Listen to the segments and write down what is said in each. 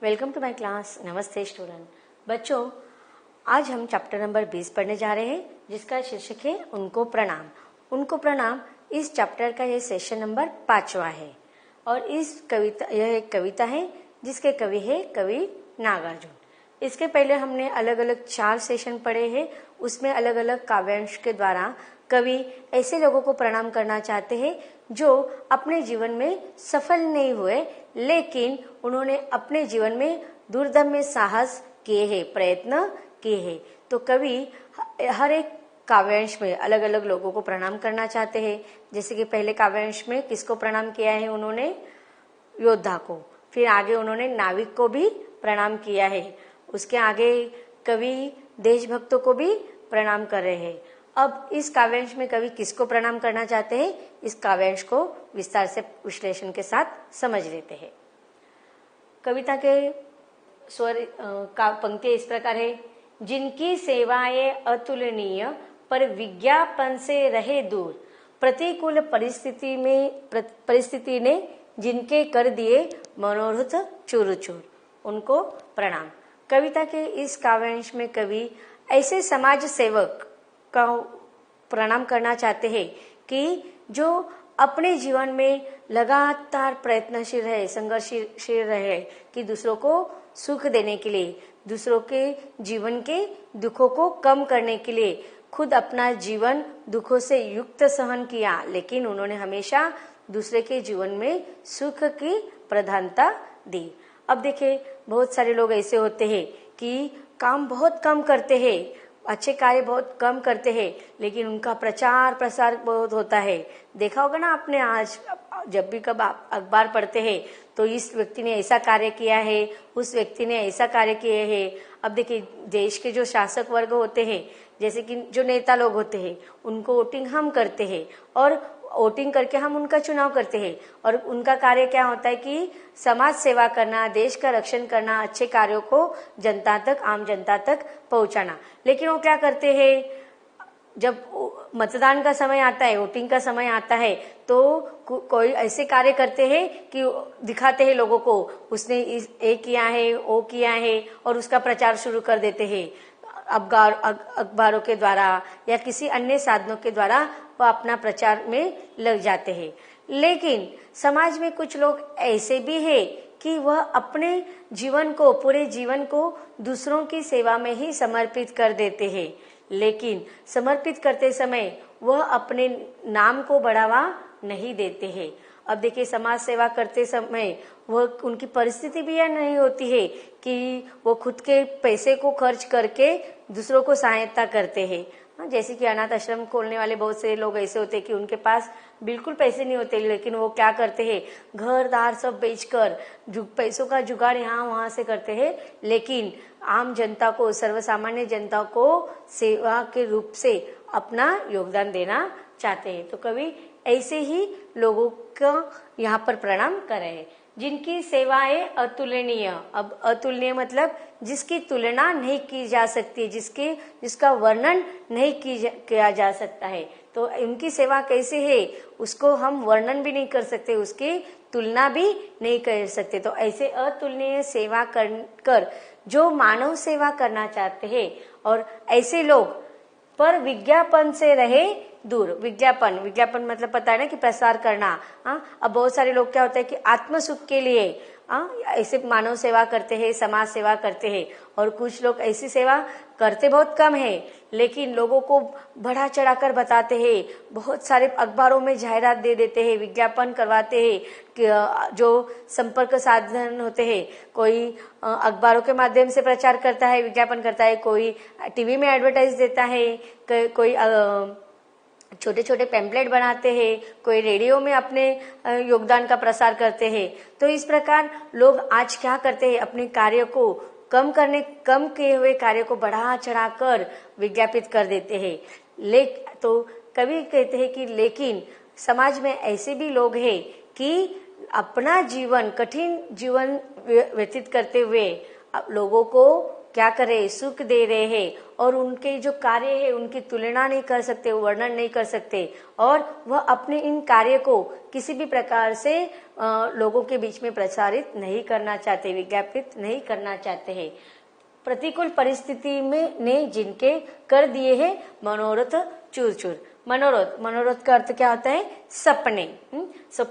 Welcome to my class. नमस्ते student. बच्चों, आज हम चैप्टर नंबर 20 पढ़ने जा रहे हैं, जिसका शीर्षक है उनको प्रणाम। उनको प्रणाम इस चैप्टर का ये सेशन नंबर 5वां है और यह एक कविता है जिसके कवि है कवि नागार्जुन। इसके पहले हमने अलग अलग 4 सेशन पढ़े हैं। उसमें अलग अलग काव्यांश के द्वारा कवि ऐसे लोगों को प्रणाम करना चाहते हैं जो अपने जीवन में सफल नहीं हुए, लेकिन उन्होंने अपने जीवन में दुर्दम्य साहस किए हैं, प्रयत्न किए हैं। तो कवि हर एक काव्यांश में अलग अलग लोगों को प्रणाम करना चाहते हैं। जैसे कि पहले काव्यांश में किसको प्रणाम किया है उन्होंने? योद्धा को। फिर आगे उन्होंने नाविक को भी प्रणाम किया है। उसके आगे कवि देशभक्तों को भी प्रणाम कर रहे हैं। अब इस काव्यांश में कवि किसको प्रणाम करना चाहते हैं, इस काव्यांश को विस्तार से विश्लेषण के साथ समझ लेते हैं। कविता के स्वर का पंक्ति इस प्रकार है। जिनकी सेवाएं अतुलनीय पर विज्ञापन से रहे दूर, प्रतिकूल परिस्थिति ने जिनके कर दिए मनोरथ चूर चूर, उनको प्रणाम। कविता के इस काव्यांश में कवि ऐसे समाज सेवक का प्रणाम करना चाहते हैं कि जो अपने जीवन में लगातार प्रयत्नशील रहे, संघर्षशील रहे कि दूसरों को सुख देने के लिए, दूसरों के जीवन के दुखों को कम करने के लिए खुद अपना जीवन दुखों से युक्त सहन किया, लेकिन उन्होंने हमेशा दूसरे के जीवन में सुख की प्रधानता दी। अब देखिए, बहुत सारे लोग ऐसे होते हैं कि काम बहुत कम करते हैं, अच्छे कार्य बहुत कम करते हैं, लेकिन उनका प्रचार प्रसार बहुत होता है। देखा होगा ना आपने, आज जब भी कब आप अखबार पढ़ते हैं तो इस व्यक्ति ने ऐसा कार्य किया है, उस व्यक्ति ने ऐसा कार्य किए हैं। अब देखिए, देश के जो शासक वर्ग होते हैं, जैसे कि जो नेता लोग होते हैं, उनको वोटिंग हम करते हैं और वोटिंग करके हम उनका चुनाव करते हैं। और उनका कार्य क्या होता है कि समाज सेवा करना, देश का रक्षण करना, अच्छे कार्यों को जनता तक, आम जनता तक पहुंचाना। लेकिन वो क्या करते हैं, जब मतदान का समय आता है, वोटिंग का समय आता है, तो कोई ऐसे कार्य करते हैं कि दिखाते हैं लोगों को उसने ये किया है, वो किया है, और उसका प्रचार शुरू कर देते हैं अखबारों के द्वारा या किसी अन्य साधनों के द्वारा। वह अपना प्रचार में लग जाते हैं। लेकिन समाज में कुछ लोग ऐसे भी हैं कि वह अपने जीवन को, पूरे जीवन को दूसरों की सेवा में ही समर्पित कर देते हैं, लेकिन समर्पित करते समय वह अपने नाम को बढ़ावा नहीं देते हैं। अब देखिए, समाज सेवा करते समय वह उनकी परिस्थिति भी यह नहीं होती है कि वो खुद के पैसे को खर्च करके दूसरों को सहायता करते हैं। जैसे कि अनाथ आश्रम खोलने वाले बहुत से लोग ऐसे होते हैं कि उनके पास बिल्कुल पैसे नहीं होते, लेकिन वो क्या करते हैं, घर दार सब बेचकर पैसों का जुगाड़ यहाँ वहां से करते हैं, लेकिन आम जनता को, सर्वसामान्य जनता को सेवा के रूप से अपना योगदान देना चाहते हैं। तो कवि ऐसे ही लोगों का यहाँ पर प्रणाम कर रहे हैं। जिनकी सेवाएं अतुलनीय। अब अतुलनीय मतलब जिसकी तुलना नहीं की जा सकती, जिसका वर्णन नहीं किया जा सकता है। तो उनकी सेवा कैसे है उसको हम वर्णन भी नहीं कर सकते, उसकी तुलना भी नहीं कर सकते। तो ऐसे अतुलनीय सेवा कर जो मानव सेवा करना चाहते हैं, और ऐसे लोग पर विज्ञापन से रहे दूर। विज्ञापन मतलब पता है ना कि प्रसार करना। अब बहुत सारे लोग क्या होता है कि आत्म सुख के लिए ऐसे मानव सेवा करते हैं, समाज सेवा करते हैं, और कुछ लोग ऐसी सेवा करते बहुत कम है, लेकिन लोगों को बढ़ा चढ़ाकर बताते हैं, बहुत सारे अखबारों में जाहिरात दे देते हैं, विज्ञापन करवाते हैं कि जो संपर्क साधन होते हैं, कोई अखबारों के माध्यम से प्रचार करता है, विज्ञापन करता है, कोई टीवी में एडवर्टाइज देता है, कोई छोटे छोटे पैम्पलेट बनाते हैं, कोई रेडियो में अपने योगदान का प्रसार करते हैं। तो इस प्रकार लोग आज क्या करते हैं, अपने कार्य को कम किए हुए कार्य को बढ़ा चढ़ाकर विज्ञापित कर देते हैं। तो कवि कहते हैं कि लेकिन समाज में ऐसे भी लोग हैं कि अपना जीवन, कठिन जीवन व्यतीत करते हुए लोगों को क्या करे, सुख दे रहे हैं और उनके जो कार्य है उनकी तुलना नहीं कर सकते, वर्णन नहीं कर सकते और वह अपने इन कार्य को किसी भी प्रकार से लोगों के बीच में प्रसारित नहीं करना चाहते, विज्ञापित नहीं करना चाहते हैं। प्रतिकूल परिस्थिति में ने जिनके कर दिए हैं मनोरथ चूर चूर। मनोरथ का अर्थ क्या होता है? सपने।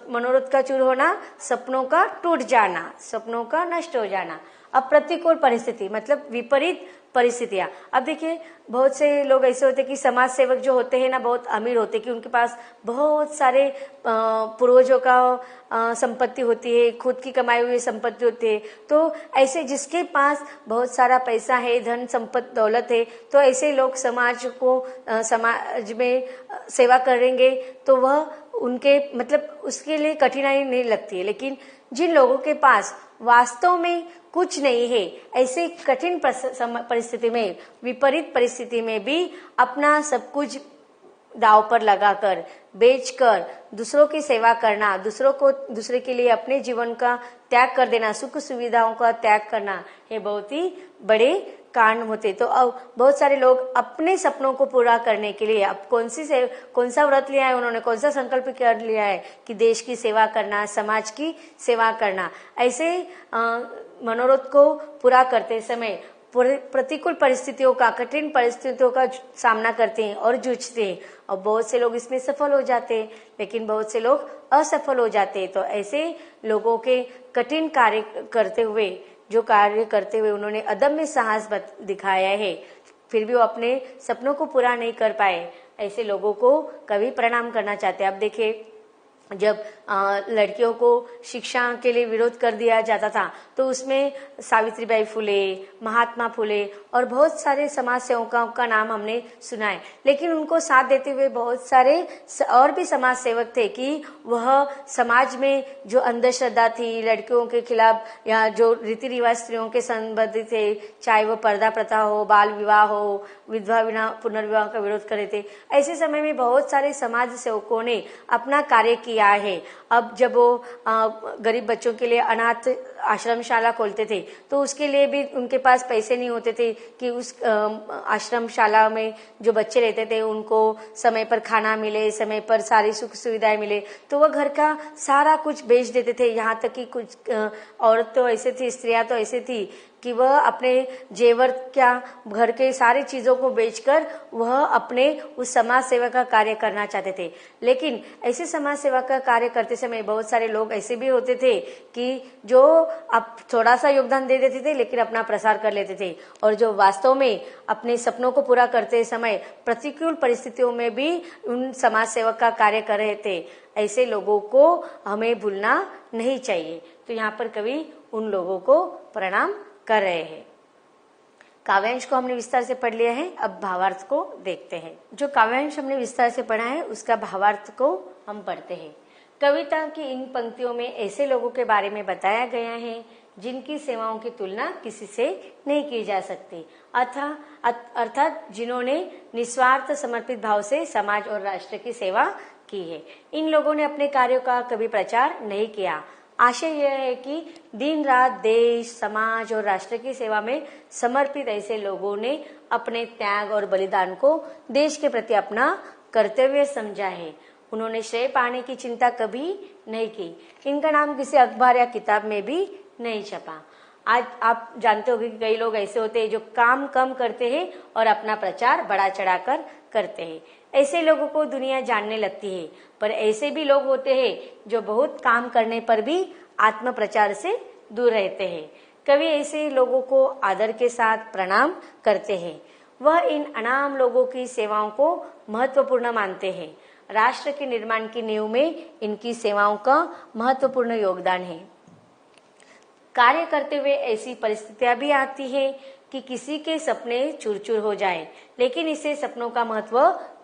मनोरथ का चूर होना, सपनों का टूट जाना, सपनों का नष्ट हो जाना। अब प्रतिकूल परिस्थिति मतलब विपरीत परिस्थितियां। अब देखिए बहुत से लोग ऐसे होते हैं कि समाज सेवक जो होते हैं ना बहुत अमीर होते हैं कि उनके पास बहुत सारे पूर्वजों का संपत्ति होती है, खुद की कमाई हुई संपत्ति होती है। तो ऐसे जिसके पास बहुत सारा पैसा है, धन संपत्ति दौलत है, तो ऐसे लोग समाज में सेवा करेंगे तो वह उनके मतलब उसके लिए कठिनाई नहीं लगती है। लेकिन जिन लोगों के पास वास्तव में कुछ नहीं है, ऐसे कठिन परिस्थिति में, विपरीत परिस्थिति में भी अपना सब कुछ दाव पर लगाकर, बेचकर दूसरों की सेवा करना, दूसरे के लिए अपने जीवन का त्याग कर देना, सुख सुविधाओं का त्याग करना, ये बहुत ही बड़े कांड होते। तो अब बहुत सारे लोग अपने सपनों को पूरा करने के लिए अब कौन सा व्रत लिया है उन्होंने, कौन सा संकल्प कर लिया है कि देश की सेवा करना, समाज की सेवा करना। ऐसे मनोरथ को पूरा करते समय प्रतिकूल परिस्थितियों का, कठिन परिस्थितियों का सामना करते हैं और जूझते हैं और बहुत से लोग इसमें सफल हो जाते हैं, लेकिन बहुत से लोग असफल हो जाते हैं। तो ऐसे लोगों के कठिन कार्य करते हुए उन्होंने अदम्य साहस दिखाया है, फिर भी वो अपने सपनों को पूरा नहीं कर पाए। ऐसे लोगों को कवि प्रणाम करना चाहते हैं। अब देखिए जब लड़कियों को शिक्षा के लिए विरोध कर दिया जाता था तो उसमें सावित्रीबाई फुले, महात्मा फुले और बहुत सारे समाज सेवकों का नाम हमने सुना है। लेकिन उनको साथ देते हुए बहुत सारे और भी समाज सेवक थे कि वह समाज में जो अंधश्रद्धा थी, लड़कियों के खिलाफ या जो रीति रिवाज स्त्रियों के संबंधित थे, चाहे वो पर्दा प्रथा हो, बाल विवाह हो, विधवा बिना पुनर्विवाह का विरोध कर रहे थे। ऐसे समय में बहुत सारे समाज सेवकों ने अपना कार्य किया है। अब जब वो गरीब बच्चों के लिए अनाथ आश्रमशाला खोलते थे तो उसके लिए भी उनके पास पैसे नहीं होते थे कि उस आश्रमशाला में जो बच्चे रहते थे उनको समय पर खाना मिले, समय पर सारी सुख सुविधाएं मिले। तो वह घर का सारा कुछ बेच देते थे। यहाँ तक कि कुछ औरत तो ऐसे थी, स्त्रियां तो ऐसे थी कि वह अपने जेवर क्या घर के सारी चीजों को बेचकर वह अपने उस समाज सेवा का कार्य करना चाहते थे। लेकिन ऐसे समाज सेवा का कार्य करते समय बहुत सारे लोग ऐसे भी होते थे कि जो अब थोड़ा सा योगदान दे देते थे लेकिन अपना प्रसार कर लेते थे और जो वास्तव में अपने सपनों को पूरा करते समय प्रतिकूल परिस्थितियों में भी उन समाज सेवक का कार्य कर रहे थे। ऐसे लोगों को हमें भूलना नहीं चाहिए। तो यहाँ पर कवि उन लोगों को प्रणाम कर रहे हैं। काव्यांश को हमने विस्तार से पढ़ लिया है, अब भावार्थ को देखते हैं। जो काव्यांश हमने विस्तार से पढ़ा है उसका भावार्थ को हम पढ़ते हैं। कविता की इन पंक्तियों में ऐसे लोगों के बारे में बताया गया है जिनकी सेवाओं की तुलना किसी से नहीं की जा सकती, अर्थात जिन्होंने निस्वार्थ समर्पित भाव से समाज और राष्ट्र की सेवा की है। इन लोगों ने अपने कार्यों का कभी प्रचार नहीं किया। आशय यह है कि दिन रात देश, समाज और राष्ट्र की सेवा में समर्पित ऐसे लोगों ने अपने त्याग और बलिदान को देश के प्रति अपना कर्तव्य समझा है। उन्होंने श्रेय पाने की चिंता कभी नहीं की। इनका नाम किसी अखबार या किताब में भी नहीं छपा। आज आप जानते होंगे कि कई लोग ऐसे होते हैं जो काम कम करते हैं और अपना प्रचार बढ़ा चढ़ाकर करते हैं। ऐसे लोगों को दुनिया जानने लगती है, पर ऐसे भी लोग होते हैं जो बहुत काम करने पर भी आत्म प्रचार से दूर रहते हैं। कवि ऐसे लोगों को आदर के साथ प्रणाम करते हैं। वह इन अनाम लोगों की सेवाओं को महत्वपूर्ण मानते हैं। राष्ट्र के निर्माण की नींव में इनकी सेवाओं का महत्वपूर्ण योगदान है। कार्य करते हुए ऐसी परिस्थितियां भी आती है कि किसी के सपने चूर-चूर हो जाए, लेकिन इससे सपनों का महत्व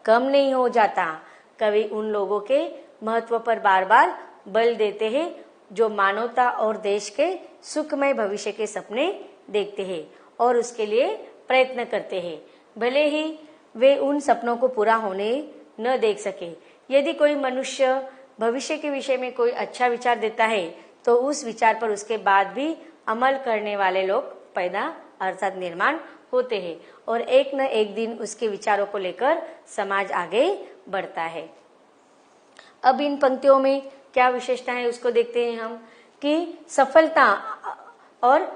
कम नहीं हो जाता। कवि उन लोगों के महत्व पर बार बार बल देते हैं जो मानवता और देश के सुखमय भविष्य के सपने देखते हैं और उसके लिए प्रयत्न करते हैं, भले ही वे उन सपनों को पूरा होने न देख सके। यदि कोई मनुष्य भविष्य के विषय में कोई अच्छा विचार देता है तो उस विचार पर उसके बाद भी अमल करने वाले लोग पैदा अर्थात निर्माण होते हैं और एक न एक दिन उसके विचारों को लेकर समाज आगे बढ़ता है। अब इन पंक्तियों में क्या विशेषता है उसको देखते हैं हम कि सफलता और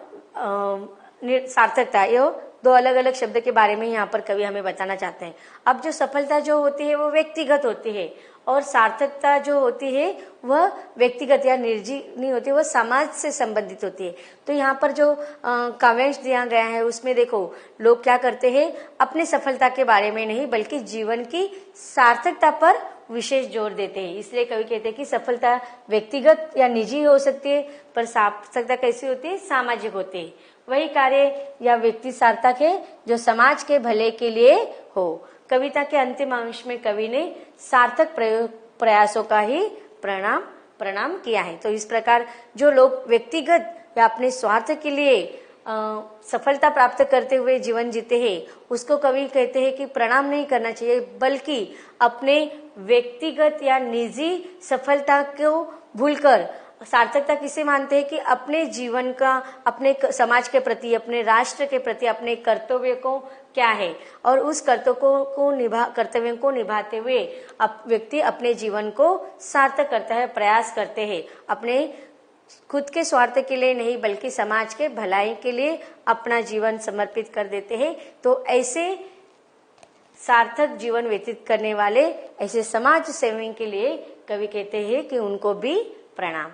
सार्थकता, ये दो अलग अलग शब्द के बारे में यहाँ पर कवि हमें बताना चाहते हैं। अब जो सफलता जो होती है वो व्यक्तिगत होती है और सार्थकता जो होती है वह व्यक्तिगत या निजी नहीं होती, वह समाज से संबंधित होती है। तो यहाँ पर जो काव्यांश दिया गया है उसमें देखो लोग क्या करते हैं, अपने सफलता के बारे में नहीं बल्कि जीवन की सार्थकता पर विशेष जोर देते हैं। इसलिए कवि कहते हैं कि सफलता व्यक्तिगत या निजी हो सकती है पर सार्थकता कैसी होती है, सामाजिक होती है। वही कार्य या व्यक्ति सार्थक है जो समाज के भले के लिए हो। कविता के अंतिम अंश में कवि ने सार्थक प्रयासों का ही प्रणाम किया है। तो इस प्रकार जो लोग व्यक्तिगत या अपने स्वार्थ के लिए सफलता प्राप्त करते हुए जीवन जीते हैं उसको कवि कहते हैं कि प्रणाम नहीं करना चाहिए बल्कि अपने व्यक्तिगत या निजी सफलता को भूलकर सार्थकता किसे मानते हैं कि अपने जीवन का, अपने समाज के प्रति, अपने राष्ट्र के प्रति अपने कर्तव्य को क्या है और उस कर्तव्यों को निभाते हुए व्यक्ति अपने जीवन को सार्थक करता है, प्रयास करते हैं, अपने खुद के स्वार्थ के लिए नहीं बल्कि समाज के भलाई के लिए अपना जीवन समर्पित कर देते हैं। तो ऐसे सार्थक जीवन व्यतीत करने वाले ऐसे समाज सेवी के लिए कवि कहते हैं कि उनको भी प्रणाम।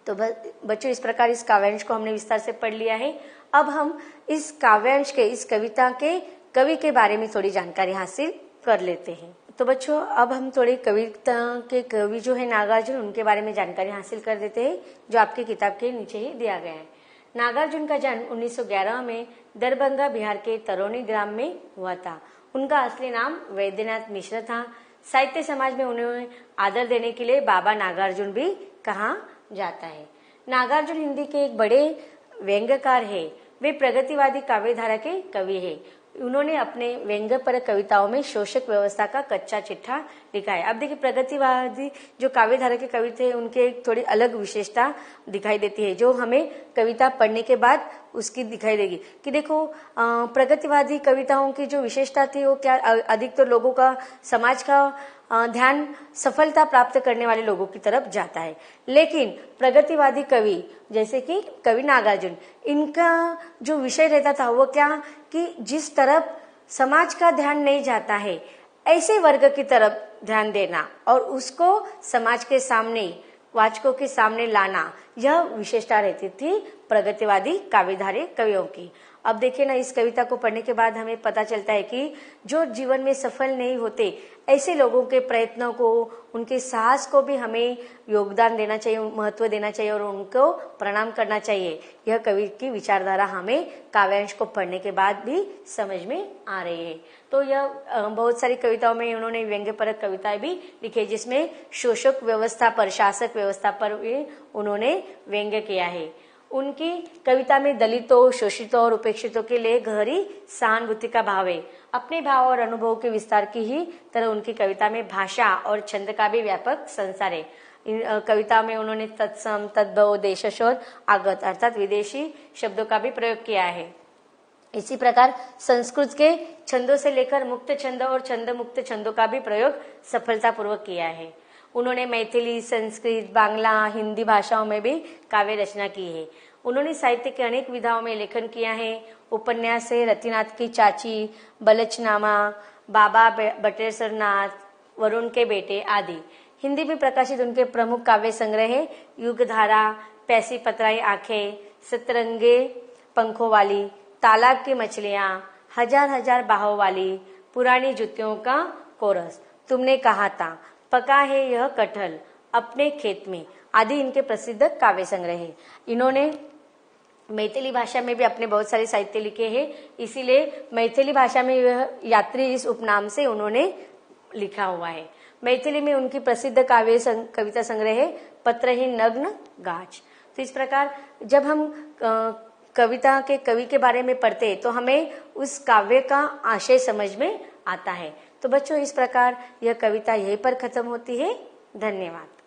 तो बच्चों इस प्रकार इस काव्यांश को हमने विस्तार से पढ़ लिया है। अब हम इस काव्यांश के, इस कविता के कवि के बारे में थोड़ी जानकारी हासिल कर लेते हैं। तो बच्चों अब हम थोड़ी कविता के कवि जो है नागार्जुन, उनके बारे में जानकारी हासिल कर देते हैं जो आपकी किताब के नीचे ही दिया गया है। नागार्जुन का जन्म 1911 में दरभंगा बिहार के तरोनी ग्राम में हुआ था। उनका असली नाम वैद्यनाथ मिश्र था। साहित्य समाज में उन्हें आदर देने के लिए बाबा नागार्जुन भी कहा जाता है। नागार्जुन हिंदी के एक बड़े व्यंग्यकार है। वे प्रगतिवादी काव्यधारा के कवि है। उन्होंने अपने व्यंग्य पर कविताओं में शोषक व्यवस्था का कच्चा चिट्ठा लिखा है। अब देखिए प्रगतिवादी जो काव्यधारा के कवि थे उनके एक थोड़ी अलग विशेषता दिखाई देती है जो हमें कविता पढ़ने के बाद उसकी दिखाई देगी कि देखो प्रगतिवादी कविताओं की जो विशेषता थी वो क्या, अधिकतर लोगों का, समाज का ध्यान सफलता प्राप्त करने वाले लोगों की तरफ जाता है। लेकिन प्रगतिवादी कवि जैसे कि कवि नागार्जुन, इनका जो विषय रहता था वो क्या कि जिस तरफ समाज का ध्यान नहीं जाता है ऐसे वर्ग की तरफ ध्यान देना और उसको समाज के सामने, वाचकों के सामने लाना, यह विशेषता रहती थी प्रगतिवादी काव्यधारी कवियों की। अब देखिए ना, इस कविता को पढ़ने के बाद हमें पता चलता है कि जो जीवन में सफल नहीं होते ऐसे लोगों के प्रयत्नों को, उनके साहस को भी हमें योगदान देना चाहिए, महत्व देना चाहिए और उनको प्रणाम करना चाहिए। यह कवि की विचारधारा हमें काव्यांश को पढ़ने के बाद भी समझ में आ रही है। तो यह बहुत सारी कविताओं में उन्होंने व्यंग्यपरक कविताएं भी लिखी जिसमें शोषक व्यवस्था पर, शासक व्यवस्था पर भी उन्होंने व्यंग्य किया है। उनकी कविता में दलितों, शोषितों और उपेक्षितों के लिए गहरी सहानुभूति का भाव है। अपने भाव और अनुभव के विस्तार की ही तरह उनकी कविता में भाषा और छंद का भी व्यापक संसार है। इन कविता में उन्होंने तत्सम, तद्भव, देशशोध, आगत अर्थात विदेशी शब्दों का भी प्रयोग किया है। इसी प्रकार संस्कृत के छंदों से लेकर मुक्त छंद और छंद मुक्त छंदों का भी प्रयोग सफलतापूर्वक किया है। उन्होंने मैथिली, संस्कृत, बांग्ला, हिंदी भाषाओं में भी काव्य रचना की है। उन्होंने साहित्य के अनेक विधाओं में लेखन किया है। उपन्यास है रतिनाथ की चाची, बलचनामा, बाबा बटेश्वरनाथ, वरुण के बेटे आदि। हिंदी में प्रकाशित उनके प्रमुख काव्य संग्रह है युगधारा, पैसी पतराई आंखें, सतरंगे पंखों वाली, तालाब की मछलियां, हजार हजार बाहों वाली, पुरानी जुतियों का कोरस, तुमने कहा था, पका है यह कटहल, अपने खेत में आदि इनके प्रसिद्ध काव्य संग्रह है। इन्होंने मैथिली भाषा में भी अपने बहुत सारे साहित्य लिखे हैं, इसीलिए मैथिली भाषा में यह यात्री इस उपनाम से उन्होंने लिखा हुआ है। मैथिली में उनकी प्रसिद्ध कविता संग्रह है पत्रहीन नग्न गाछ। तो इस प्रकार जब हम कविता के कवि के बारे में पढ़ते तो हमें उस काव्य का आशय समझ में आता है। तो बच्चों इस प्रकार यह कविता यहीं पर खत्म होती है। धन्यवाद।